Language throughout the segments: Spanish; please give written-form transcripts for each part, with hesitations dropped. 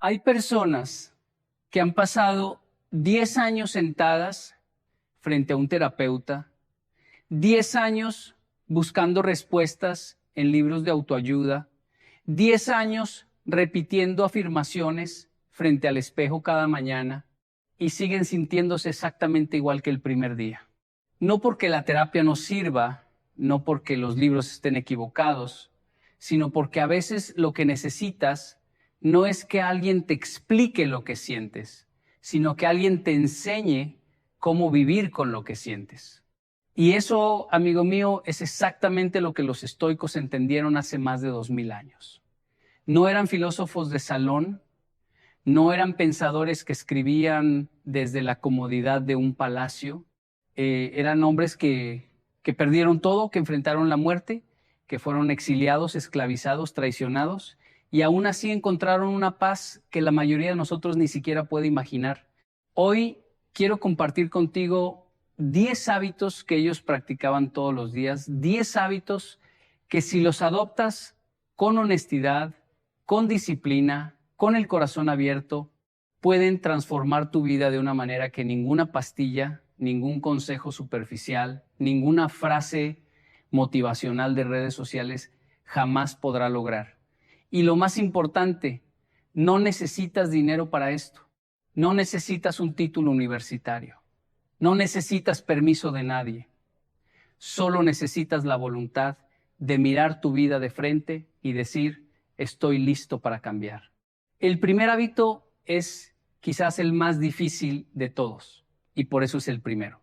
Hay personas que han pasado 10 años sentadas frente a un terapeuta, 10 años buscando respuestas en libros de autoayuda, 10 años repitiendo afirmaciones frente al espejo cada mañana y siguen sintiéndose exactamente igual que el primer día. No porque la terapia no sirva, no porque los libros estén equivocados, sino porque a veces lo que necesitas no es que alguien te explique lo que sientes, sino que alguien te enseñe cómo vivir con lo que sientes. Y eso, amigo mío, es exactamente lo que los estoicos entendieron hace más de 2000 años. No eran filósofos de salón, no eran pensadores que escribían desde la comodidad de un palacio, eran hombres que perdieron todo, que enfrentaron la muerte, que fueron exiliados, esclavizados, traicionados, y aún así encontraron una paz que la mayoría de nosotros ni siquiera puede imaginar. Hoy quiero compartir contigo 10 hábitos que ellos practicaban todos los días, 10 hábitos que si los adoptas con honestidad, con disciplina, con el corazón abierto, pueden transformar tu vida de una manera que ninguna pastilla, ningún consejo superficial, ninguna frase motivacional de redes sociales jamás podrá lograr. Y lo más importante, no necesitas dinero para esto. No necesitas un título universitario. No necesitas permiso de nadie. Solo necesitas la voluntad de mirar tu vida de frente y decir, estoy listo para cambiar. El primer hábito es quizás el más difícil de todos, y por eso es el primero.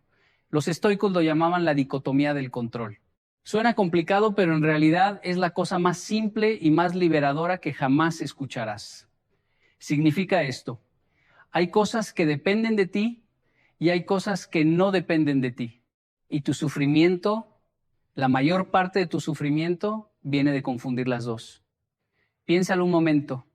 Los estoicos lo llamaban la dicotomía del control. Suena complicado, pero en realidad es la cosa más simple y más liberadora que jamás escucharás. Significa esto: hay cosas que dependen de ti y hay cosas que no dependen de ti. Y tu sufrimiento, la mayor parte de tu sufrimiento, viene de confundir las dos. Piénsalo un momento.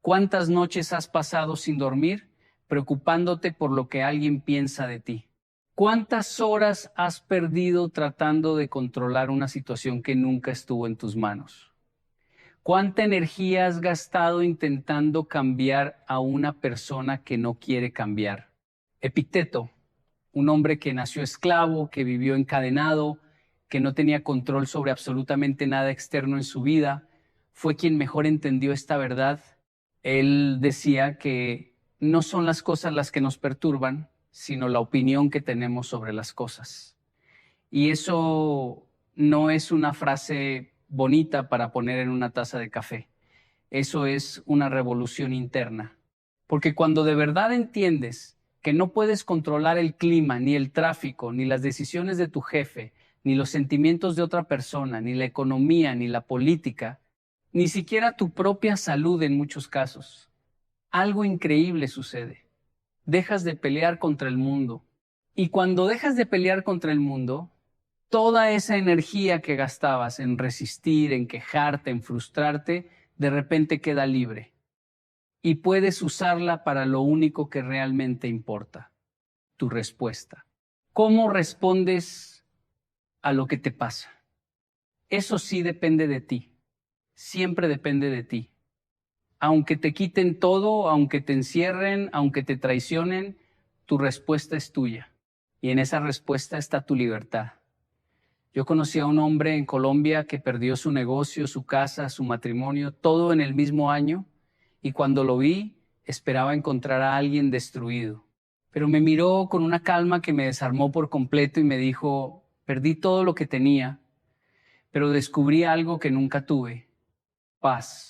¿Cuántas noches has pasado sin dormir preocupándote por lo que alguien piensa de ti? ¿Cuántas horas has perdido tratando de controlar una situación que nunca estuvo en tus manos? ¿Cuánta energía has gastado intentando cambiar a una persona que no quiere cambiar? Epicteto, un hombre que nació esclavo, que vivió encadenado, que no tenía control sobre absolutamente nada externo en su vida, fue quien mejor entendió esta verdad. Él decía que no son las cosas las que nos perturban, sino la opinión que tenemos sobre las cosas. Y eso no es una frase bonita para poner en una taza de café. Eso es una revolución interna. Porque cuando de verdad entiendes que no puedes controlar el clima, ni el tráfico, ni las decisiones de tu jefe, ni los sentimientos de otra persona, ni la economía, ni la política, ni siquiera tu propia salud en muchos casos, algo increíble sucede. Dejas de pelear contra el mundo. Y cuando dejas de pelear contra el mundo, toda esa energía que gastabas en resistir, en quejarte, en frustrarte, de repente queda libre. Y puedes usarla para lo único que realmente importa, tu respuesta. ¿Cómo respondes a lo que te pasa? Eso sí depende de ti. Siempre depende de ti. Aunque te quiten todo, aunque te encierren, aunque te traicionen, tu respuesta es tuya. Y en esa respuesta está tu libertad. Yo conocí a un hombre en Colombia que perdió su negocio, su casa, su matrimonio, todo en el mismo año, y cuando lo vi, esperaba encontrar a alguien destruido. Pero me miró con una calma que me desarmó por completo y me dijo, perdí todo lo que tenía, pero descubrí algo que nunca tuve: paz.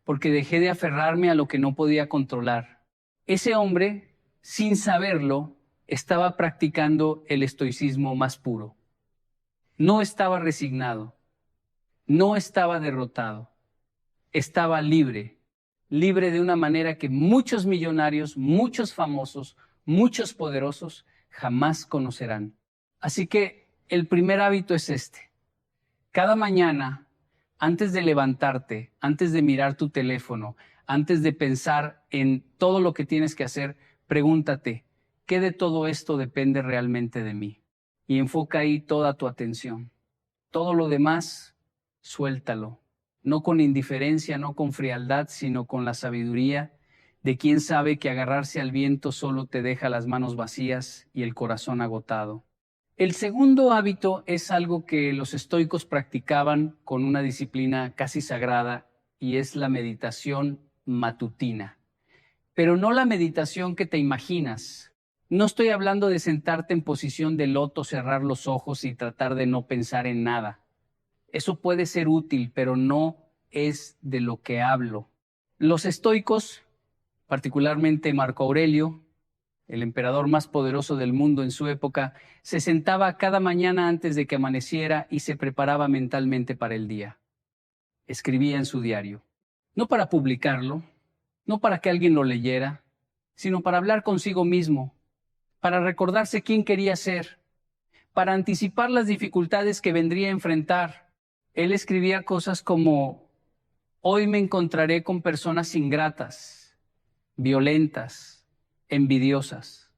Porque dejé de aferrarme a lo que no podía controlar. Ese hombre, sin saberlo, estaba practicando el estoicismo más puro. No estaba resignado, no estaba derrotado, estaba libre, libre de una manera que muchos millonarios, muchos famosos, muchos poderosos jamás conocerán. Así que el primer hábito es este: cada mañana, antes de levantarte, antes de mirar tu teléfono, antes de pensar en todo lo que tienes que hacer, pregúntate, ¿qué de todo esto depende realmente de mí? Y enfoca ahí toda tu atención. Todo lo demás, suéltalo. no con indiferencia, no con frialdad, sino con la sabiduría de quien sabe que agarrarse al viento solo te deja las manos vacías y el corazón agotado. El segundo hábito es algo que los estoicos practicaban con una disciplina casi sagrada y es la meditación matutina. Pero no la meditación que te imaginas. No estoy hablando de sentarte en posición de loto, cerrar los ojos y tratar de no pensar en nada. Eso puede ser útil, pero no es de lo que hablo. Los estoicos, particularmente Marco Aurelio, el emperador más poderoso del mundo en su época, se sentaba cada mañana antes de que amaneciera y se preparaba mentalmente para el día. Escribía en su diario, no para publicarlo, no para que alguien lo leyera, sino para hablar consigo mismo, para recordarse quién quería ser, para anticipar las dificultades que vendría a enfrentar. Él escribía cosas como, hoy me encontraré con personas ingratas, violentas, envidiosas,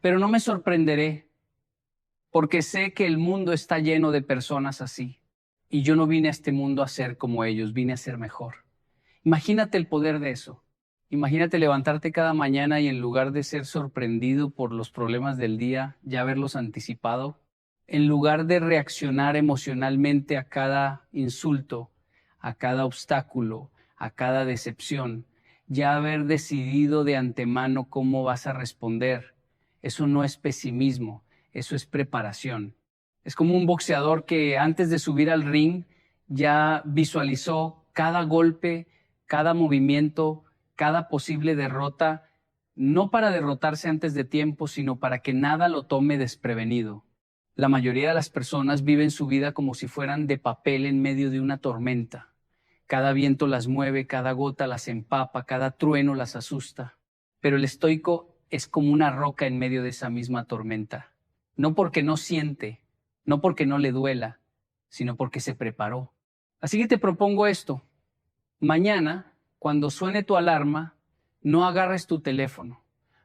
pero no me sorprenderé, porque sé que el mundo está lleno de personas así, y yo no vine a este mundo a ser como ellos, vine a ser mejor. Imagínate el poder de eso. Imagínate levantarte cada mañana y en lugar de ser sorprendido por los problemas del día, ya haberlos anticipado, en lugar de reaccionar emocionalmente a cada insulto, a cada obstáculo, a cada decepción, ya haber decidido de antemano cómo vas a responder. Eso no es pesimismo, eso es preparación. Es como un boxeador que antes de subir al ring ya visualizó cada golpe, cada movimiento, cada posible derrota, no para derrotarse antes de tiempo, sino para que nada lo tome desprevenido. La mayoría de las personas viven su vida como si fueran de papel en medio de una tormenta. Cada viento las mueve, cada gota las empapa, cada trueno las asusta. Pero el estoico es como una roca en medio de esa misma tormenta. No porque no siente, no porque no le duela, sino porque se preparó. Así que te propongo esto. Mañana, cuando suene tu alarma, no agarres tu teléfono,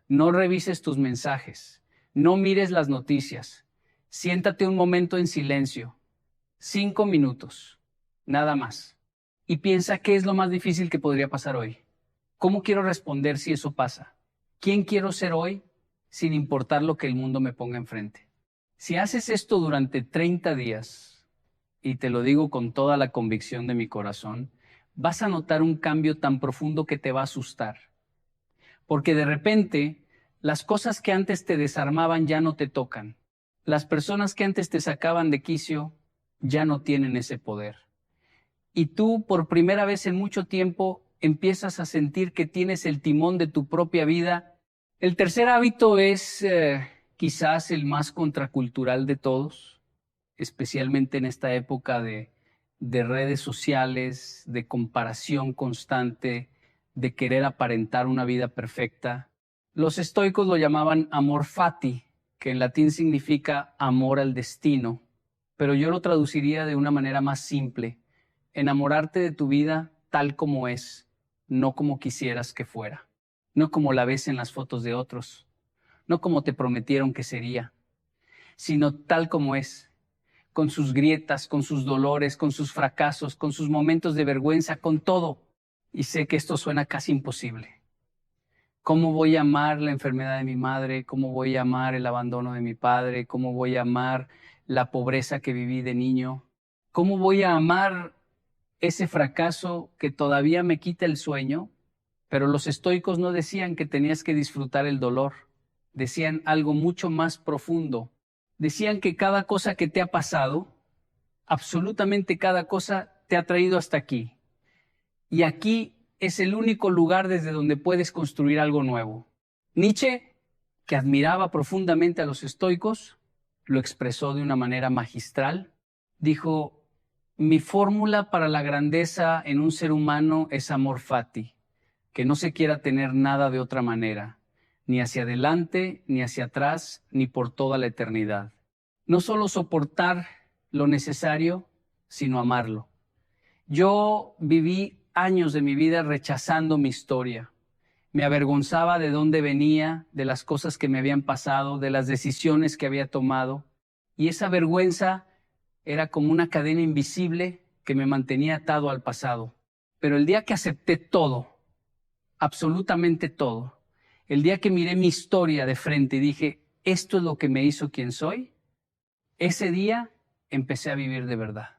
no revises tus mensajes, no mires las noticias. Siéntate un momento en silencio, 5 minutos, nada más. Y piensa qué es lo más difícil que podría pasar hoy. ¿Cómo quiero responder si eso pasa? ¿Quién quiero ser hoy sin importar lo que el mundo me ponga enfrente? Si haces esto durante 30 días, y te lo digo con toda la convicción de mi corazón, vas a notar un cambio tan profundo que te va a asustar. Porque de repente, las cosas que antes te desarmaban ya no te tocan. Las personas que antes te sacaban de quicio ya no tienen ese poder. Y tú, por primera vez en mucho tiempo, empiezas a sentir que tienes el timón de tu propia vida. El tercer hábito es quizás el más contracultural de todos, especialmente en esta época de redes sociales, de comparación constante, de querer aparentar una vida perfecta. Los estoicos lo llamaban amor fati, que en latín significa amor al destino, pero yo lo traduciría de una manera más simple: enamorarte de tu vida tal como es, no como quisieras que fuera, no como la ves en las fotos de otros, no como te prometieron que sería, sino tal como es, con sus grietas, con sus dolores, con sus fracasos, con sus momentos de vergüenza, con todo. Y sé que esto suena casi imposible. ¿Cómo voy a amar la enfermedad de mi madre? ¿Cómo voy a amar el abandono de mi padre? ¿Cómo voy a amar la pobreza que viví de niño? ¿Cómo voy a amar ese fracaso que todavía me quita el sueño? Pero los estoicos no decían que tenías que disfrutar el dolor. Decían algo mucho más profundo. Decían que cada cosa que te ha pasado, absolutamente cada cosa, te ha traído hasta aquí. Y aquí es el único lugar desde donde puedes construir algo nuevo. Nietzsche, que admiraba profundamente a los estoicos, lo expresó de una manera magistral. Dijo: mi fórmula para la grandeza en un ser humano es amor fati, que no se quiera tener nada de otra manera, ni hacia adelante, ni hacia atrás, ni por toda la eternidad. No solo soportar lo necesario, sino amarlo. Yo viví años de mi vida rechazando mi historia. Me avergonzaba de dónde venía, de las cosas que me habían pasado, de las decisiones que había tomado. Y esa vergüenza era como una cadena invisible que me mantenía atado al pasado. Pero el día que acepté todo, absolutamente todo, el día que miré mi historia de frente y dije, esto es lo que me hizo quien soy, ese día empecé a vivir de verdad.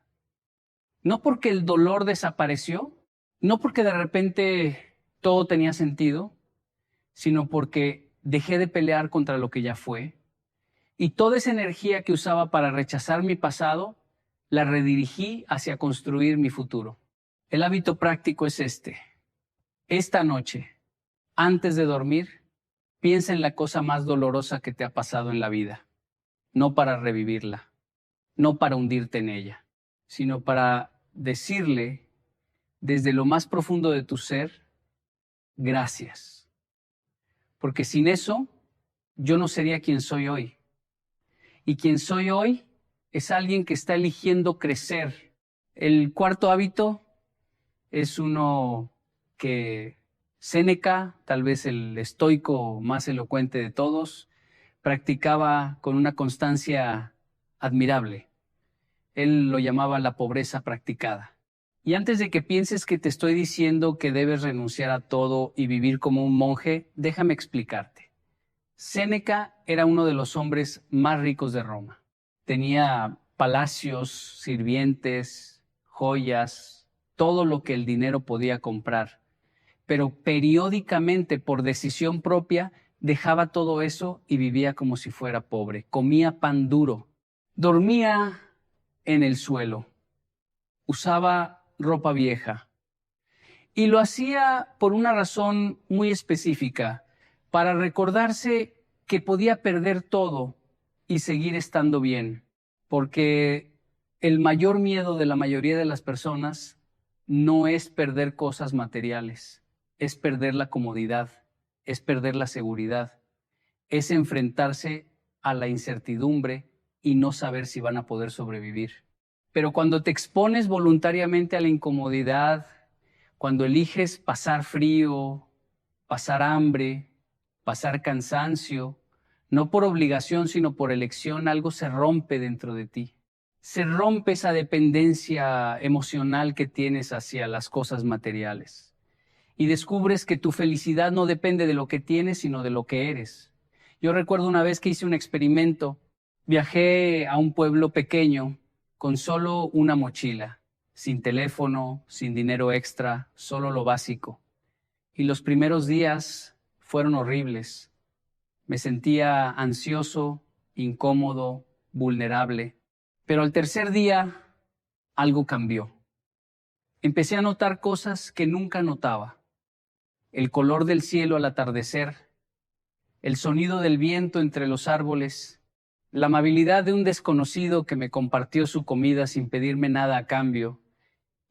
No porque el dolor desapareció, no porque de repente todo tenía sentido, sino porque dejé de pelear contra lo que ya fue. Y toda esa energía que usaba para rechazar mi pasado, la redirigí hacia construir mi futuro. El hábito práctico es este. Esta noche, antes de dormir, piensa en la cosa más dolorosa que te ha pasado en la vida. No para revivirla, no para hundirte en ella, sino para decirle desde lo más profundo de tu ser, gracias. Porque sin eso, yo no sería quien soy hoy. Y quien soy hoy es alguien que está eligiendo crecer. El cuarto hábito es uno que Séneca, tal vez el estoico más elocuente de todos, practicaba con una constancia admirable. Él lo llamaba la pobreza practicada. Y antes de que pienses que te estoy diciendo que debes renunciar a todo y vivir como un monje, déjame explicarte. Séneca era uno de los hombres más ricos de Roma. Tenía palacios, sirvientes, joyas, todo lo que el dinero podía comprar. Pero periódicamente, por decisión propia, dejaba todo eso y vivía como si fuera pobre. Comía pan duro, dormía en el suelo, usaba ropa vieja. Y lo hacía por una razón muy específica, para recordarse que podía perder todo y seguir estando bien. Porque el mayor miedo de la mayoría de las personas no es perder cosas materiales, es perder la comodidad, es perder la seguridad, es enfrentarse a la incertidumbre y no saber si van a poder sobrevivir. Pero cuando te expones voluntariamente a la incomodidad, cuando eliges pasar frío, pasar hambre, pasar cansancio, no por obligación, sino por elección, algo se rompe dentro de ti. Se rompe esa dependencia emocional que tienes hacia las cosas materiales. Y descubres que tu felicidad no depende de lo que tienes, sino de lo que eres. Yo recuerdo una vez que hice un experimento. Viajé a un pueblo pequeño con solo una mochila, sin teléfono, sin dinero extra, solo lo básico. Y los primeros días fueron horribles. Me sentía ansioso, incómodo, vulnerable. Pero al tercer día, algo cambió. Empecé a notar cosas que nunca notaba. El color del cielo al atardecer, el sonido del viento entre los árboles, la amabilidad de un desconocido que me compartió su comida sin pedirme nada a cambio,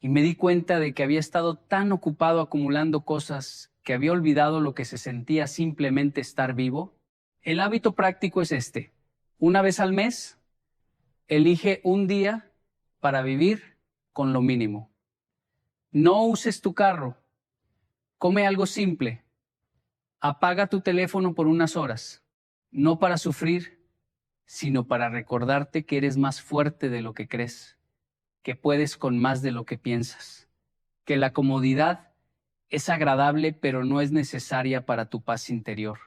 y me di cuenta de que había estado tan ocupado acumulando cosas que había olvidado lo que se sentía simplemente estar vivo. El hábito práctico es este. Una vez al mes, elige un día para vivir con lo mínimo. No uses tu carro. Come algo simple. Apaga tu teléfono por unas horas. No para sufrir, sino para recordarte que eres más fuerte de lo que crees, que puedes con más de lo que piensas, que la comodidad es agradable pero no es necesaria para tu paz interior.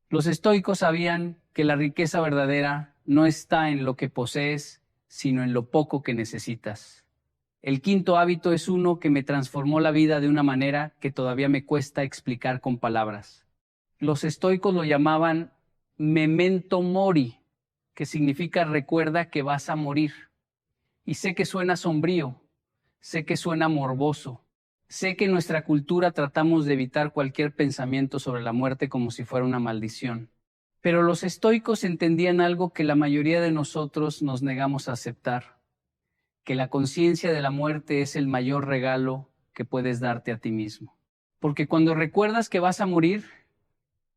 Los estoicos sabían que la riqueza verdadera no está en lo que posees, sino en lo poco que necesitas. El quinto hábito es uno que me transformó la vida de una manera que todavía me cuesta explicar con palabras. Los estoicos lo llamaban memento mori, que significa recuerda que vas a morir. Y sé que suena sombrío, sé que suena morboso, sé que en nuestra cultura tratamos de evitar cualquier pensamiento sobre la muerte como si fuera una maldición. Pero los estoicos entendían algo que la mayoría de nosotros nos negamos a aceptar, que la conciencia de la muerte es el mayor regalo que puedes darte a ti mismo. Porque cuando recuerdas que vas a morir,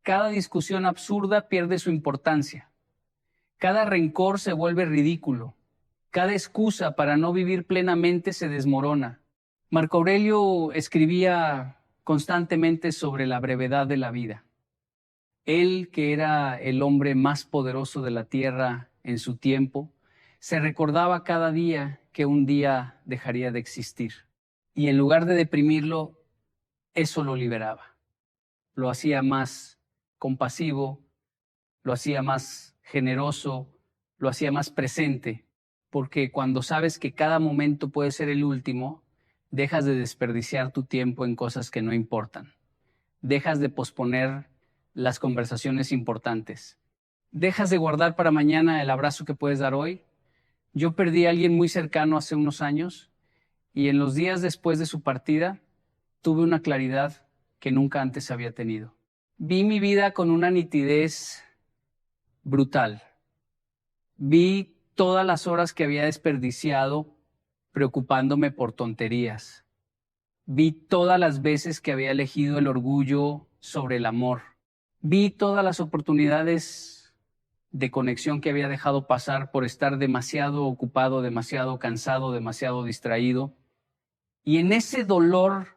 cada discusión absurda pierde su importancia. Cada rencor se vuelve ridículo. Cada excusa para no vivir plenamente se desmorona. Marco Aurelio escribía constantemente sobre la brevedad de la vida. Él, que era el hombre más poderoso de la tierra en su tiempo, Se recordaba cada día que un día dejaría de existir. Y en lugar de deprimirlo, eso lo liberaba. Lo hacía más compasivo, lo hacía más generoso, lo hacía más presente. Porque cuando sabes que cada momento puede ser el último, dejas de desperdiciar tu tiempo en cosas que no importan. Dejas de posponer las conversaciones importantes. Dejas de guardar para mañana el abrazo que puedes dar hoy. Yo perdí a alguien muy cercano hace unos años y en los días después de su partida tuve una claridad que nunca antes había tenido. Vi mi vida con una nitidez brutal. Vi todas las horas que había desperdiciado preocupándome por tonterías. Vi todas las veces que había elegido el orgullo sobre el amor. Vi todas las oportunidades de conexión que había dejado pasar por estar demasiado ocupado, demasiado cansado, demasiado distraído. Y en ese dolor,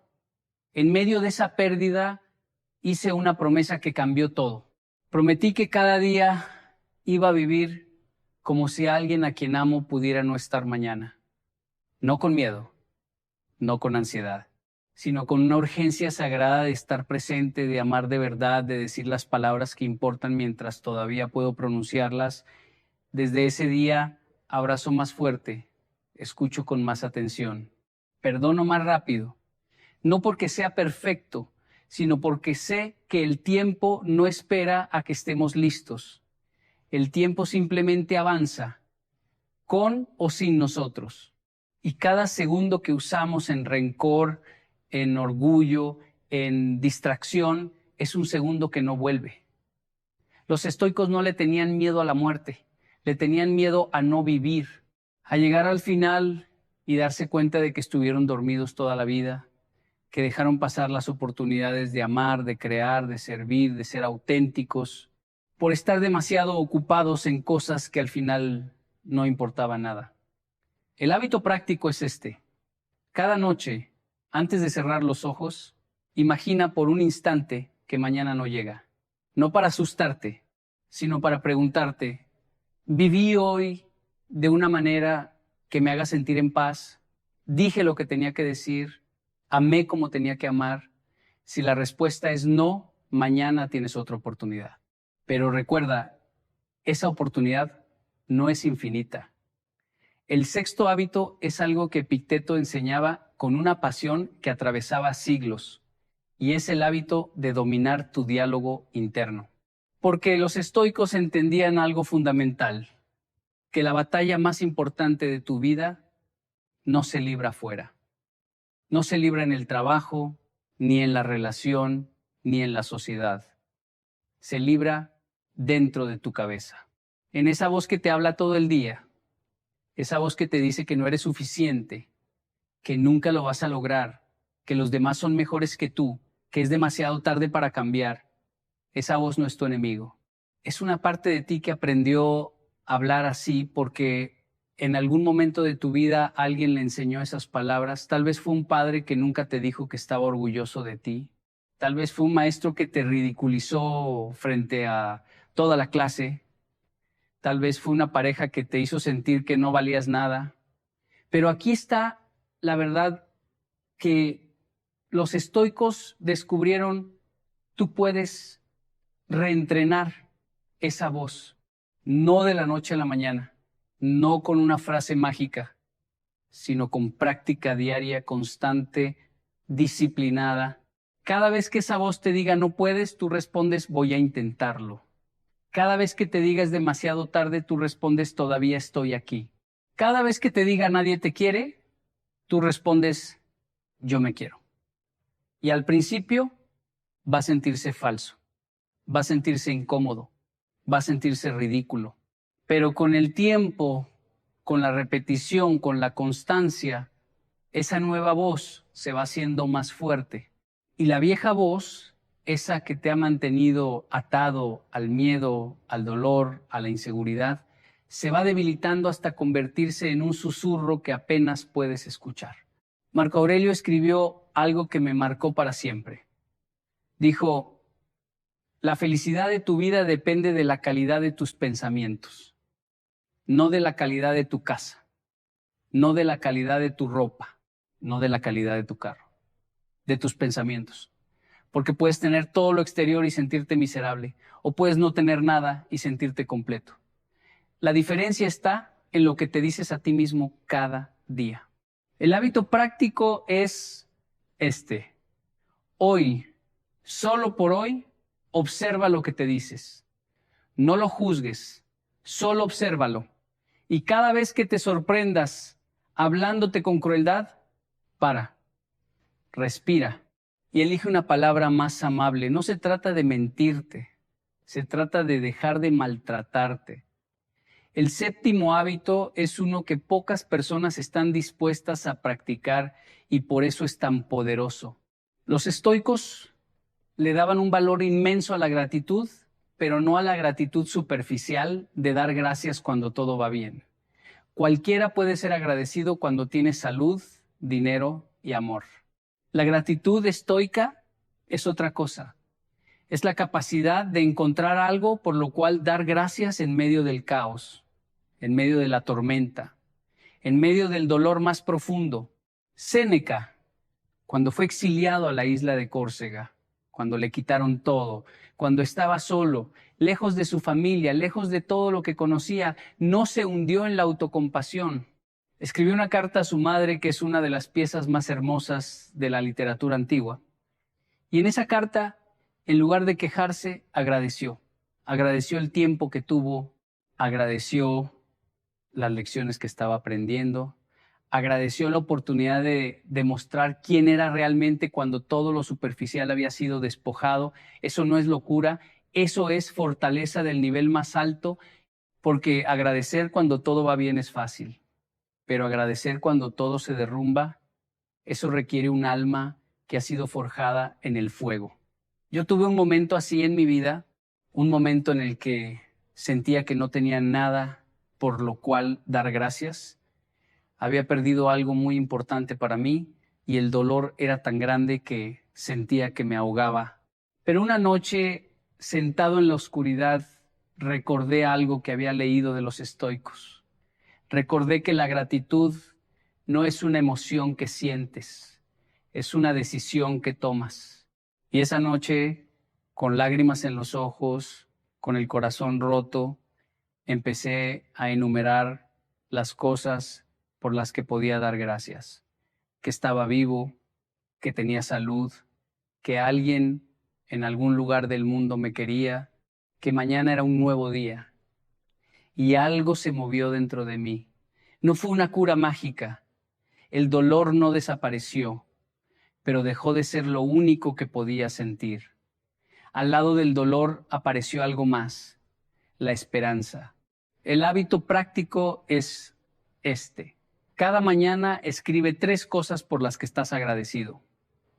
en medio de esa pérdida, hice una promesa que cambió todo. Prometí que cada día iba a vivir como si alguien a quien amo pudiera no estar mañana. No con miedo, no con ansiedad, sino con una urgencia sagrada de estar presente, de amar de verdad, de decir las palabras que importan mientras todavía puedo pronunciarlas. Desde ese día abrazo más fuerte, escucho con más atención, perdono más rápido, no porque sea perfecto, sino porque sé que el tiempo no espera a que estemos listos. El tiempo simplemente avanza, con o sin nosotros. Y cada segundo que usamos en rencor, en orgullo, en distracción, es un segundo que no vuelve. Los estoicos no le tenían miedo a la muerte, le tenían miedo a no vivir, a llegar al final y darse cuenta de que estuvieron dormidos toda la vida, que dejaron pasar las oportunidades de amar, de crear, de servir, de ser auténticos, por estar demasiado ocupados en cosas que al final no importaba nada. El hábito práctico es este. Cada noche, antes de cerrar los ojos, imagina por un instante que mañana no llega. No para asustarte, sino para preguntarte, ¿viví hoy de una manera que me haga sentir en paz? ¿Dije lo que tenía que decir? ¿Amé como tenía que amar? Si la respuesta es no, mañana tienes otra oportunidad. Pero recuerda, esa oportunidad no es infinita. El sexto hábito es algo que Epicteto enseñaba con una pasión que atravesaba siglos, y es el hábito de dominar tu diálogo interno. Porque los estoicos entendían algo fundamental, que la batalla más importante de tu vida no se libra afuera. No se libra en el trabajo, ni en la relación, ni en la sociedad. Se libra dentro de tu cabeza. En esa voz que te habla todo el día, esa voz que te dice que no eres suficiente, que nunca lo vas a lograr, que los demás son mejores que tú, que es demasiado tarde para cambiar. Esa voz no es tu enemigo. Es una parte de ti que aprendió a hablar así porque en algún momento de tu vida alguien le enseñó esas palabras. Tal vez fue un padre que nunca te dijo que estaba orgulloso de ti. Tal vez fue un maestro que te ridiculizó frente a toda la clase. Tal vez fue una pareja que te hizo sentir que no valías nada. Pero aquí está la verdad que los estoicos descubrieron, tú puedes reentrenar esa voz, no de la noche a la mañana, no con una frase mágica, sino con práctica diaria, constante, disciplinada. Cada vez que esa voz te diga no puedes, tú respondes voy a intentarlo. Cada vez que te diga es demasiado tarde, tú respondes todavía estoy aquí. Cada vez que te diga nadie te quiere, tú respondes yo me quiero. Y al principio va a sentirse falso, va a sentirse incómodo, va a sentirse ridículo. Pero con el tiempo, con la repetición, con la constancia, esa nueva voz se va haciendo más fuerte. Y la vieja voz, esa que te ha mantenido atado al miedo, al dolor, a la inseguridad, se va debilitando hasta convertirse en un susurro que apenas puedes escuchar. Marco Aurelio escribió algo que me marcó para siempre. Dijo, la felicidad de tu vida depende de la calidad de tus pensamientos. no de la calidad de tu casa, no de la calidad de tu ropa, no de la calidad de tu carro, de tus pensamientos. Porque puedes tener todo lo exterior y sentirte miserable, o puedes no tener nada y sentirte completo. La diferencia está en lo que te dices a ti mismo cada día. El hábito práctico es este. Hoy, solo por hoy, observa lo que te dices. No lo juzgues, solo obsérvalo. Y cada vez que te sorprendas hablándote con crueldad, para, respira y elige una palabra más amable. No se trata de mentirte, se trata de dejar de maltratarte. El séptimo hábito es uno que pocas personas están dispuestas a practicar y por eso es tan poderoso. Los estoicos le daban un valor inmenso a la gratitud, pero no a la gratitud superficial de dar gracias cuando todo va bien. Cualquiera puede ser agradecido cuando tiene salud, dinero y amor. La gratitud estoica es otra cosa. Es la capacidad de encontrar algo por lo cual dar gracias en medio del caos, en medio de la tormenta, en medio del dolor más profundo. Séneca, cuando fue exiliado a la isla de Córcega, cuando le quitaron todo, cuando estaba solo, lejos de su familia, lejos de todo lo que conocía, no se hundió en la autocompasión. Escribió una carta a su madre, que es una de las piezas más hermosas de la literatura antigua. Y en esa carta, en lugar de quejarse, agradeció. Agradeció el tiempo que tuvo, agradeció las lecciones que estaba aprendiendo, agradeció la oportunidad de demostrar quién era realmente cuando todo lo superficial había sido despojado. Eso no es locura, eso es fortaleza del nivel más alto, porque agradecer cuando todo va bien es fácil, pero agradecer cuando todo se derrumba, eso requiere un alma que ha sido forjada en el fuego. Yo tuve un momento así en mi vida, un momento en el que sentía que no tenía nada por lo cual dar gracias. Había perdido algo muy importante para mí y el dolor era tan grande que sentía que me ahogaba. Pero una noche, sentado en la oscuridad, recordé algo que había leído de los estoicos. Recordé que la gratitud no es una emoción que sientes, es una decisión que tomas. Y esa noche, con lágrimas en los ojos, con el corazón roto, empecé a enumerar las cosas por las que podía dar gracias. Que estaba vivo, que tenía salud, que alguien en algún lugar del mundo me quería, que mañana era un nuevo día. Y algo se movió dentro de mí. No fue una cura mágica. El dolor no desapareció, pero dejó de ser lo único que podía sentir. Al lado del dolor apareció algo más, la esperanza. El hábito práctico es este. Cada mañana escribe 3 cosas por las que estás agradecido,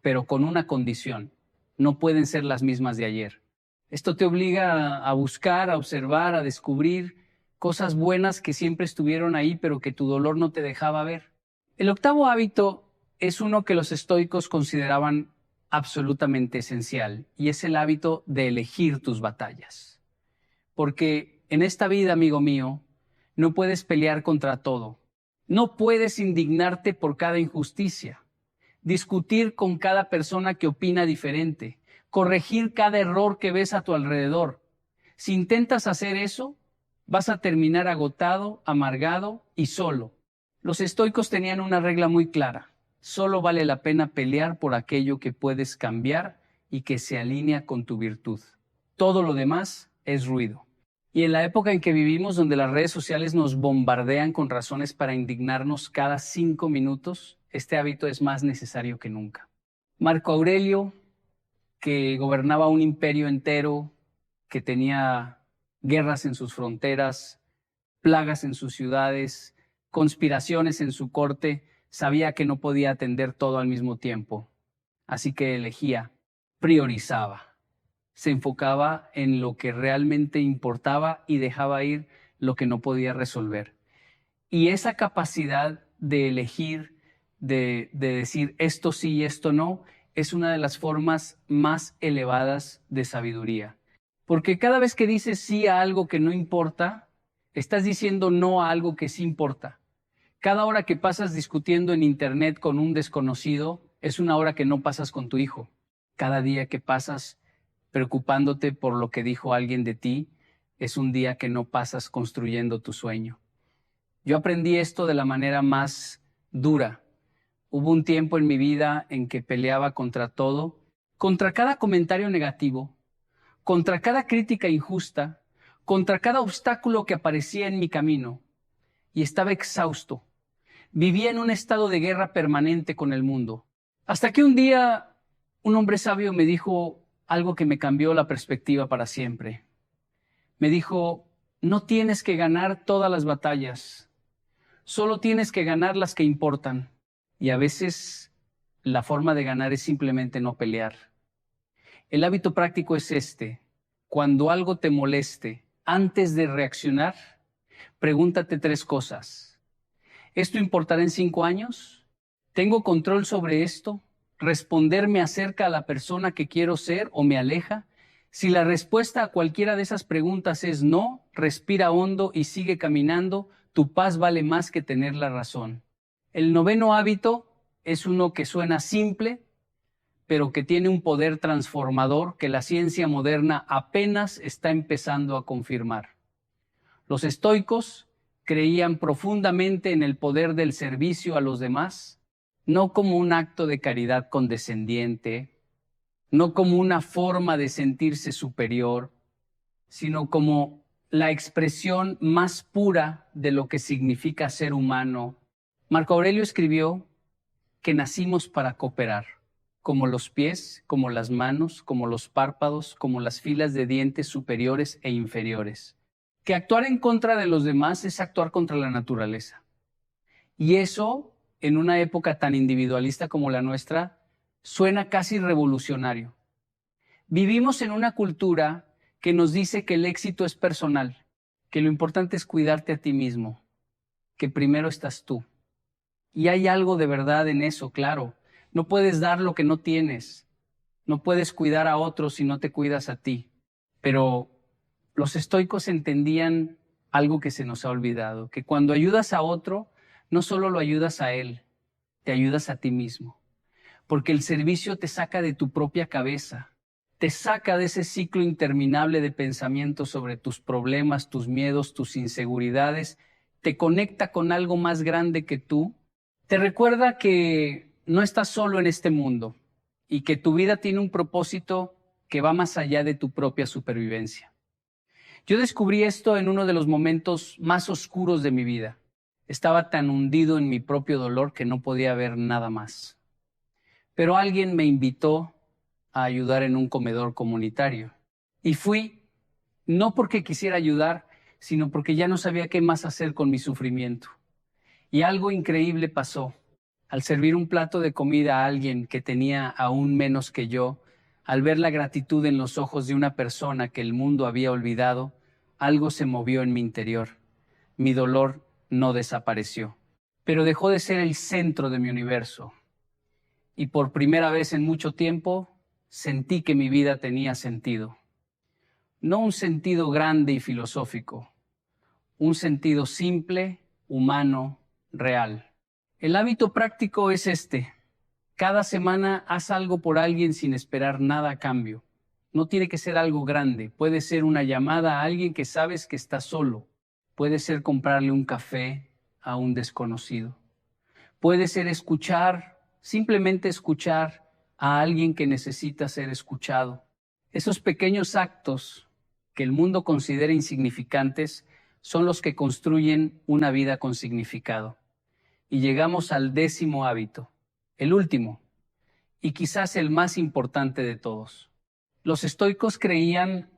pero con una condición. No pueden ser las mismas de ayer. Esto te obliga a buscar, a observar, a descubrir cosas buenas que siempre estuvieron ahí, pero que tu dolor no te dejaba ver. El octavo hábito es uno que los estoicos consideraban absolutamente esencial, y es el hábito de elegir tus batallas. Porque en esta vida, amigo mío, no puedes pelear contra todo. No puedes indignarte por cada injusticia, discutir con cada persona que opina diferente, corregir cada error que ves a tu alrededor. Si intentas hacer eso, vas a terminar agotado, amargado y solo. Los estoicos tenían una regla muy clara. Solo vale la pena pelear por aquello que puedes cambiar y que se alinea con tu virtud. Todo lo demás es ruido. Y en la época en que vivimos, donde las redes sociales nos bombardean con razones para indignarnos cada 5 minutos, este hábito es más necesario que nunca. Marco Aurelio, que gobernaba un imperio entero, que tenía guerras en sus fronteras, plagas en sus ciudades, conspiraciones en su corte, sabía que no podía atender todo al mismo tiempo. Así que elegía, priorizaba. Se enfocaba en lo que realmente importaba y dejaba ir lo que no podía resolver. Y esa capacidad de elegir, de decir esto sí y esto no, es una de las formas más elevadas de sabiduría. Porque cada vez que dices sí a algo que no importa, Estás diciendo no a algo que sí importa. Cada hora que pasas discutiendo en internet con un desconocido es una hora que no pasas con tu hijo. Cada día que pasas preocupándote por lo que dijo alguien de ti es un día que no pasas construyendo tu sueño. Yo aprendí esto de la manera más dura. Hubo un tiempo en mi vida en que peleaba contra todo, contra cada comentario negativo, contra cada crítica injusta, contra cada obstáculo que aparecía en mi camino, y estaba exhausto. Vivía en un estado de guerra permanente con el mundo. Hasta que un día un hombre sabio me dijo algo que me cambió la perspectiva para siempre. Me dijo, no tienes que ganar todas las batallas, solo tienes que ganar las que importan. Y a veces la forma de ganar es simplemente no pelear. El hábito práctico es este. Cuando algo te moleste, antes de reaccionar, pregúntate 3 cosas. ¿Esto importará en 5 años? ¿Tengo control sobre esto? ¿Responder me acerca a la persona que quiero ser o me aleja? Si la respuesta a cualquiera de esas preguntas es no, respira hondo y sigue caminando, tu paz vale más que tener la razón. El 9º hábito es uno que suena simple, pero que tiene un poder transformador que la ciencia moderna apenas está empezando a confirmar. Los estoicos creían profundamente en el poder del servicio a los demás, no como un acto de caridad condescendiente, no como una forma de sentirse superior, sino como la expresión más pura de lo que significa ser humano. Marco Aurelio escribió que nacimos para cooperar, como los pies, como las manos, como los párpados, como las filas de dientes superiores e inferiores. Que actuar en contra de los demás es actuar contra la naturaleza. Y eso, en una época tan individualista como la nuestra, suena casi revolucionario. Vivimos en una cultura que nos dice que el éxito es personal, que lo importante es cuidarte a ti mismo, que primero estás tú. Y hay algo de verdad en eso, claro. No puedes dar lo que no tienes. No puedes cuidar a otros si no te cuidas a ti. Pero los estoicos entendían algo que se nos ha olvidado, que cuando ayudas a otro, no solo lo ayudas a él, te ayudas a ti mismo. Porque el servicio te saca de tu propia cabeza, te saca de ese ciclo interminable de pensamientos sobre tus problemas, tus miedos, tus inseguridades, te conecta con algo más grande que tú, te recuerda que no estás solo en este mundo y que tu vida tiene un propósito que va más allá de tu propia supervivencia. Yo descubrí esto en uno de los momentos más oscuros de mi vida. Estaba tan hundido en mi propio dolor que no podía ver nada más. Pero alguien me invitó a ayudar en un comedor comunitario. Y fui, no porque quisiera ayudar, sino porque ya no sabía qué más hacer con mi sufrimiento. Y algo increíble pasó. Al servir un plato de comida a alguien que tenía aún menos que yo, al ver la gratitud en los ojos de una persona que el mundo había olvidado, algo se movió en mi interior. Mi dolor no desapareció, pero dejó de ser el centro de mi universo. Y por primera vez en mucho tiempo, sentí que mi vida tenía sentido. No un sentido grande y filosófico, un sentido simple, humano, real. El hábito práctico es este. Cada semana haz algo por alguien sin esperar nada a cambio. No tiene que ser algo grande. Puede ser una llamada a alguien que sabes que está solo. Puede ser comprarle un café a un desconocido. Puede ser escuchar, simplemente escuchar a alguien que necesita ser escuchado. Esos pequeños actos que el mundo considera insignificantes son los que construyen una vida con significado. Y llegamos al 10º hábito, el último, y quizás el más importante de todos. Los estoicos creían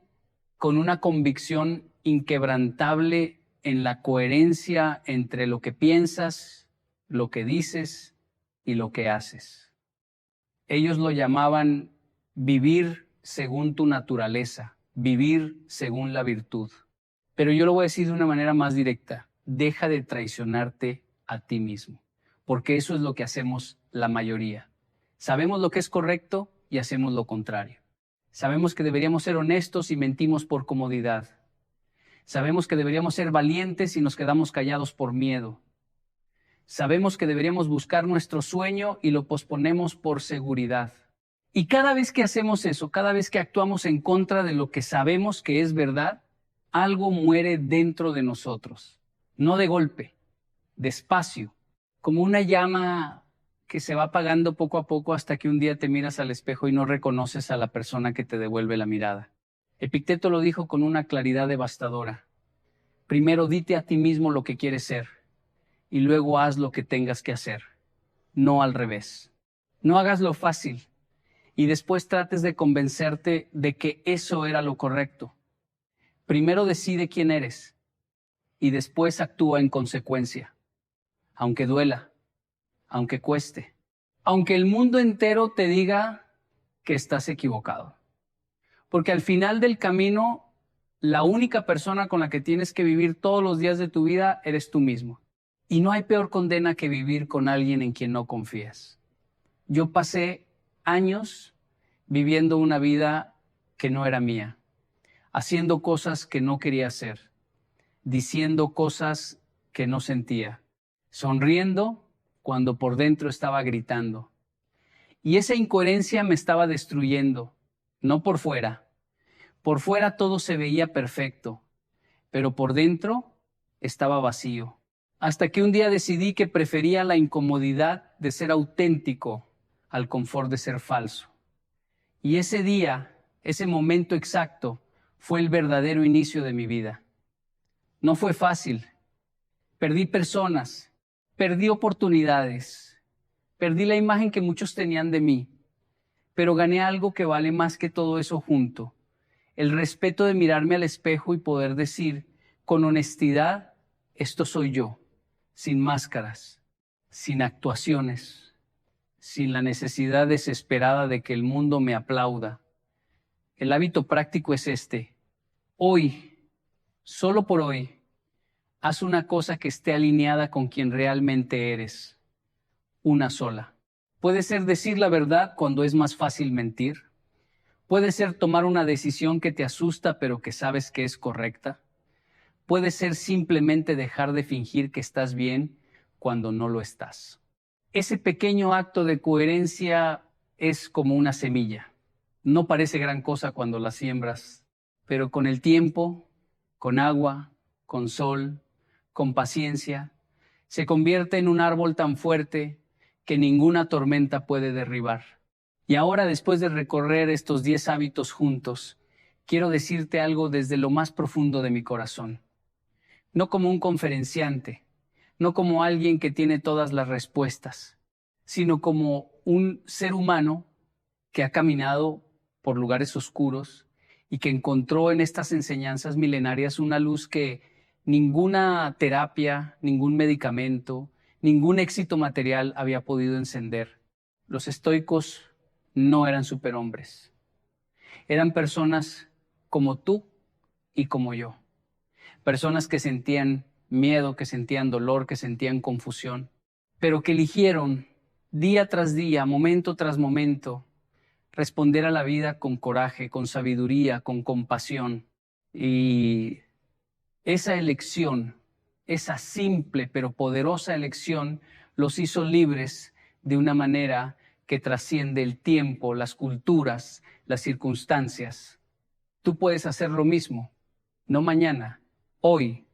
con una convicción inquebrantable en la coherencia entre lo que piensas, lo que dices y lo que haces. Ellos lo llamaban vivir según tu naturaleza, vivir según la virtud. Pero yo lo voy a decir de una manera más directa. Deja de traicionarte a ti mismo, porque eso es lo que hacemos la mayoría. Sabemos lo que es correcto y hacemos lo contrario. Sabemos que deberíamos ser honestos y mentimos por comodidad. Sabemos que deberíamos ser valientes y nos quedamos callados por miedo. Sabemos que deberíamos buscar nuestro sueño y lo posponemos por seguridad. Y cada vez que hacemos eso, cada vez que actuamos en contra de lo que sabemos que es verdad, algo muere dentro de nosotros. No de golpe, despacio, como una llama que se va apagando poco a poco hasta que un día te miras al espejo y no reconoces a la persona que te devuelve la mirada. Epicteto lo dijo con una claridad devastadora. Primero dite a ti mismo lo que quieres ser y luego haz lo que tengas que hacer, no al revés. No hagas lo fácil y después trates de convencerte de que eso era lo correcto. Primero decide quién eres y después actúa en consecuencia, aunque duela, aunque cueste, aunque el mundo entero te diga que estás equivocado. Porque al final del camino, la única persona con la que tienes que vivir todos los días de tu vida eres tú mismo. Y no hay peor condena que vivir con alguien en quien no confías. Yo pasé años viviendo una vida que no era mía, haciendo cosas que no quería hacer, diciendo cosas que no sentía, sonriendo cuando por dentro estaba gritando. Y esa incoherencia me estaba destruyendo, no por fuera. Por fuera todo se veía perfecto, pero por dentro estaba vacío. Hasta que un día decidí que prefería la incomodidad de ser auténtico al confort de ser falso. Y ese día, ese momento exacto, fue el verdadero inicio de mi vida. No fue fácil. Perdí personas, perdí oportunidades, perdí la imagen que muchos tenían de mí, pero gané algo que vale más que todo eso junto. El respeto de mirarme al espejo y poder decir con honestidad, esto soy yo, sin máscaras, sin actuaciones, sin la necesidad desesperada de que el mundo me aplauda. El hábito práctico es este. Hoy, solo por hoy, haz una cosa que esté alineada con quien realmente eres. Una sola. Puede ser decir la verdad cuando es más fácil mentir. Puede ser tomar una decisión que te asusta pero que sabes que es correcta. Puede ser simplemente dejar de fingir que estás bien cuando no lo estás. Ese pequeño acto de coherencia es como una semilla. No parece gran cosa cuando la siembras, pero con el tiempo, con agua, con sol, con paciencia, se convierte en un árbol tan fuerte que ninguna tormenta puede derribar. Y ahora, después de recorrer estos 10 hábitos juntos, quiero decirte algo desde lo más profundo de mi corazón. No como un conferenciante, no como alguien que tiene todas las respuestas, sino como un ser humano que ha caminado por lugares oscuros y que encontró en estas enseñanzas milenarias una luz que ninguna terapia, ningún medicamento, ningún éxito material había podido encender. Los estoicos no eran superhombres. Eran personas como tú y como yo. Personas que sentían miedo, que sentían dolor, que sentían confusión, pero que eligieron día tras día, momento tras momento, responder a la vida con coraje, con sabiduría, con compasión. Y esa elección, esa simple pero poderosa elección, los hizo libres de una manera que trasciende el tiempo, las culturas, las circunstancias. Tú puedes hacer lo mismo, no mañana, hoy,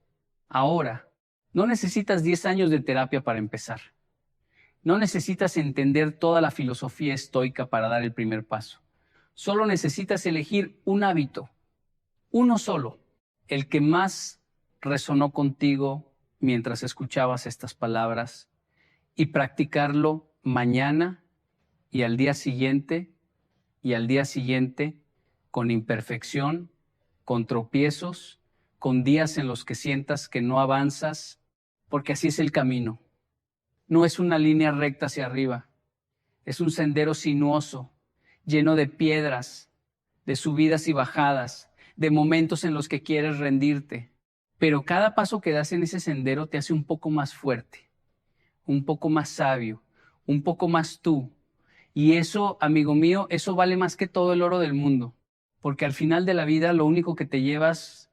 ahora. No necesitas 10 años de terapia para empezar. No necesitas entender toda la filosofía estoica para dar el primer paso. Solo necesitas elegir un hábito, uno solo, el que más resonó contigo mientras escuchabas estas palabras, y practicarlo mañana y al día siguiente y al día siguiente, con imperfección, con tropiezos, con días en los que sientas que no avanzas, porque así es el camino. No es una línea recta hacia arriba, es un sendero sinuoso, lleno de piedras, de subidas y bajadas, de momentos en los que quieres rendirte. Pero cada paso que das en ese sendero te hace un poco más fuerte, un poco más sabio, un poco más tú. Y eso, amigo mío, eso vale más que todo el oro del mundo, porque al final de la vida lo único que te llevas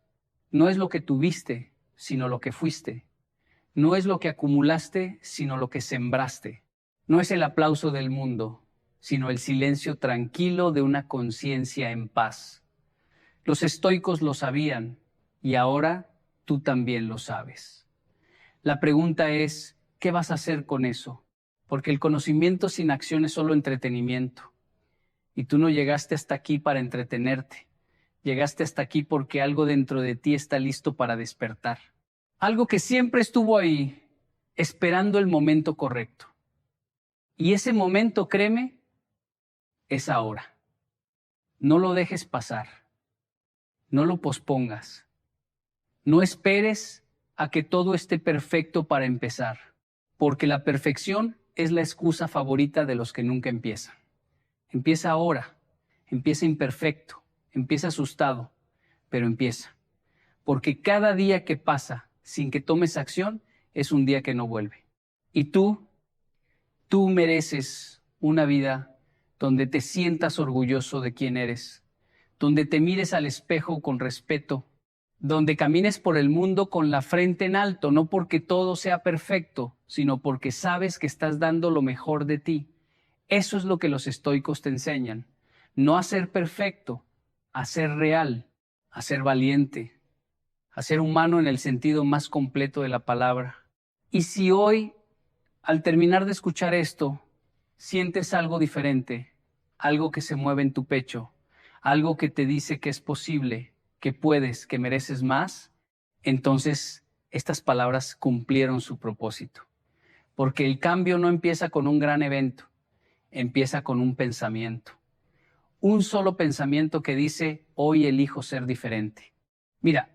No es lo que tuviste, sino lo que fuiste. No es lo que acumulaste, sino lo que sembraste. No es el aplauso del mundo, sino el silencio tranquilo de una conciencia en paz. Los estoicos lo sabían y ahora tú también lo sabes. La pregunta es, ¿qué vas a hacer con eso? Porque el conocimiento sin acción es solo entretenimiento. Y tú no llegaste hasta aquí para entretenerte. Llegaste hasta aquí porque algo dentro de ti está listo para despertar. Algo que siempre estuvo ahí, esperando el momento correcto. Y ese momento, créeme, es ahora. No lo dejes pasar. No lo pospongas. No esperes a que todo esté perfecto para empezar, porque la perfección es la excusa favorita de los que nunca empiezan. Empieza ahora, empieza imperfecto, empieza asustado, pero empieza. Porque cada día que pasa sin que tomes acción es un día que no vuelve. Y tú mereces una vida donde te sientas orgulloso de quién eres, donde te mires al espejo con respeto, donde camines por el mundo con la frente en alto, no porque todo sea perfecto, sino porque sabes que estás dando lo mejor de ti. Eso es lo que los estoicos te enseñan. No a ser perfecto, a ser real, a ser valiente, a ser humano en el sentido más completo de la palabra. Y si hoy, al terminar de escuchar esto, sientes algo diferente, algo que se mueve en tu pecho, algo que te dice que es posible, que puedes, que mereces más, entonces estas palabras cumplieron su propósito. Porque el cambio no empieza con un gran evento, empieza con un pensamiento. Un solo pensamiento que dice, hoy elijo ser diferente. Mira,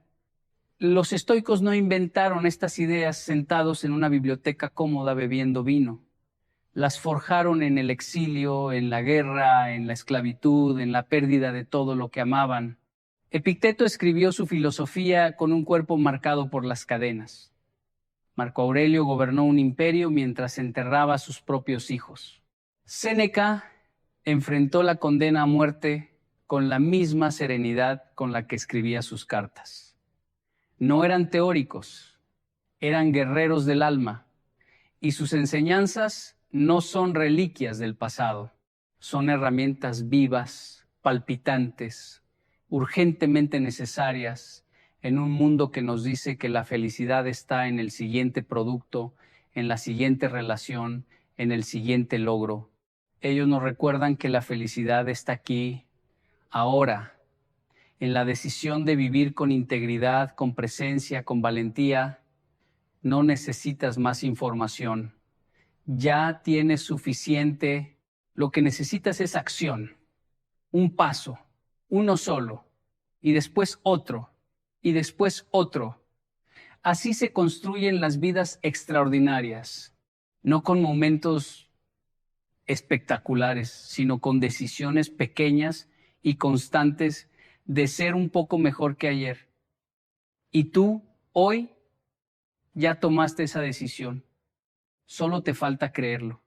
los estoicos no inventaron estas ideas sentados en una biblioteca cómoda bebiendo vino. Las forjaron en el exilio, en la guerra, en la esclavitud, en la pérdida de todo lo que amaban. Epicteto escribió su filosofía con un cuerpo marcado por las cadenas. Marco Aurelio gobernó un imperio mientras enterraba a sus propios hijos. Séneca enfrentó la condena a muerte con la misma serenidad con la que escribía sus cartas. No eran teóricos, eran guerreros del alma, y sus enseñanzas no son reliquias del pasado, son herramientas vivas, palpitantes, urgentemente necesarias en un mundo que nos dice que la felicidad está en el siguiente producto, en la siguiente relación, en el siguiente logro. Ellos nos recuerdan que la felicidad está aquí, ahora, en la decisión de vivir con integridad, con presencia, con valentía. No necesitas más información. Ya tienes suficiente. Lo que necesitas es acción. Un paso, uno solo, y después otro, y después otro. Así se construyen las vidas extraordinarias, no con momentos espectaculares, sino con decisiones pequeñas y constantes de ser un poco mejor que ayer. Y tú, hoy, ya tomaste esa decisión. Solo te falta creerlo.